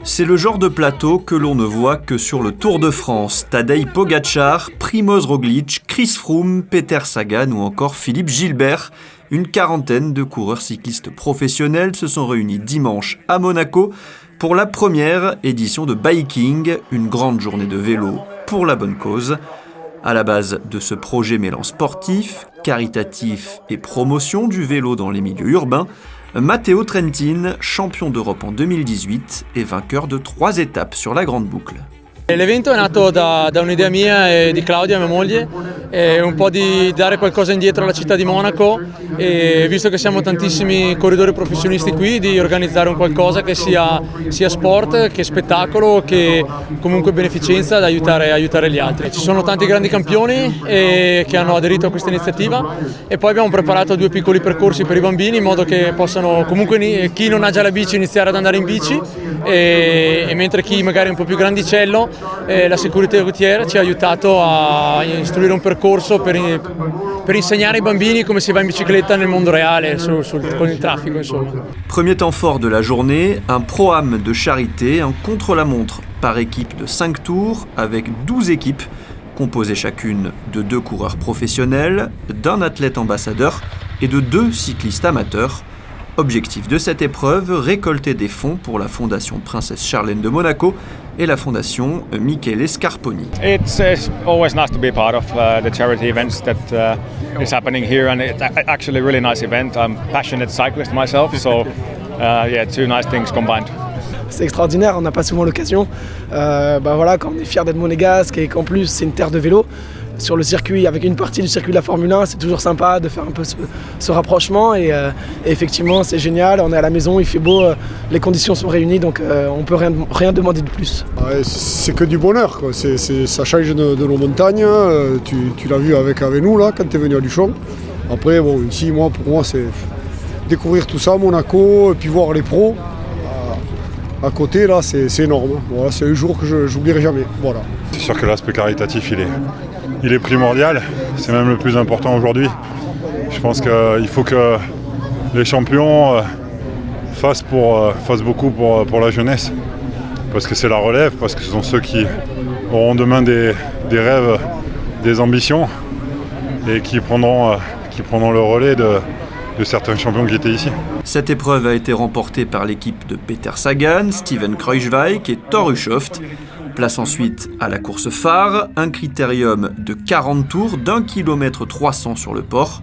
C'est le genre de plateau que l'on ne voit que sur le Tour de France. Tadej Pogačar, Primož Roglič, Chris Froome, Peter Sagan ou encore Philippe Gilbert. Une quarantaine de coureurs cyclistes professionnels se sont réunis dimanche à Monaco pour la première édition de Biking, une grande journée de vélo pour la bonne cause. À la base de ce projet mêlant sportif, caritatif et promotion du vélo dans les milieux urbains, Matteo Trentin, champion d'Europe en 2018 et vainqueur de 3 étapes sur la Grande Boucle. L'evento è nato da un'idea mia e di Claudia, mia moglie, un po' di dare qualcosa indietro alla città di Monaco e visto che siamo tantissimi corridori professionisti qui, di organizzare un qualcosa che sia sport, che spettacolo, che comunque beneficenza da aiutare gli altri. Ci sono tanti grandi campioni che hanno aderito a questa iniziativa e poi abbiamo preparato 2 piccoli percorsi per i bambini in modo che possano comunque chi non ha già la bici iniziare ad andare in bici e mentre chi magari è un po' più grandicello la Sécurité Routière ci ha aiutato a istruire un percorso per insegnare ai bambini come si va in bicicletta nel mondo reale, con il traffico insomma. Premier temps fort de la journée, un pro-am de charité, un contre-la-montre par équipe de 5 tours avec 12 équipes composées chacune de 2 coureurs professionnels, d'un athlète ambassadeur et de 2 cyclistes amateurs. Objectif de cette épreuve, récolter des fonds pour la Fondation Princesse Charlène de Monaco et la Fondation Michele Scarponi. It's always nice to be part of the charity events that is happening here, and it's actually a really nice event. I'm a passionate cyclist myself, so yeah, 2 nice things combined. C'est extraordinaire, on n'a pas souvent l'occasion. Voilà, quand on est fier d'être monégasque et qu'en plus c'est une terre de vélo, sur le circuit, avec une partie du circuit de la Formule 1, c'est toujours sympa de faire un peu ce rapprochement et effectivement c'est génial, on est à la maison, il fait beau, les conditions sont réunies donc on peut rien demander de plus. Ouais, c'est que du bonheur, quoi. Ça change de nos montagnes, tu l'as vu avec nous là quand tu es venu à Luchon. Après bon, ici pour moi c'est découvrir tout ça, Monaco, et puis voir les pros à côté là, c'est énorme. Voilà, c'est un jour que j'oublierai jamais. Voilà. C'est sûr que l'aspect caritatif il est primordial, c'est même le plus important aujourd'hui. Je pense qu'il faut que les champions fassent beaucoup pour la jeunesse, parce que c'est la relève, parce que ce sont ceux qui auront demain des rêves, des ambitions, et qui prendront le relais de certains champions qui étaient ici. Cette épreuve a été remportée par l'équipe de Peter Sagan, Steven Kruijswijk et Thor Hushovd. Place ensuite à la course phare, un critérium de 40 tours d'1 km 300 sur le port.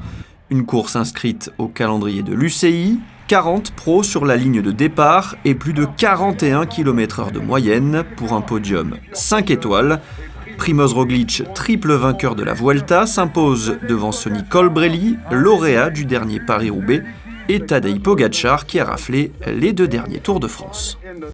Une course inscrite au calendrier de l'UCI, 40 pros sur la ligne de départ et plus de 41 km/h de moyenne pour un podium 5 étoiles. Primož Roglič, triple vainqueur de la Vuelta, s'impose devant Sonny Colbrelli, lauréat du dernier Paris-Roubaix, et Tadej Pogačar qui a raflé les 2 derniers Tours de France.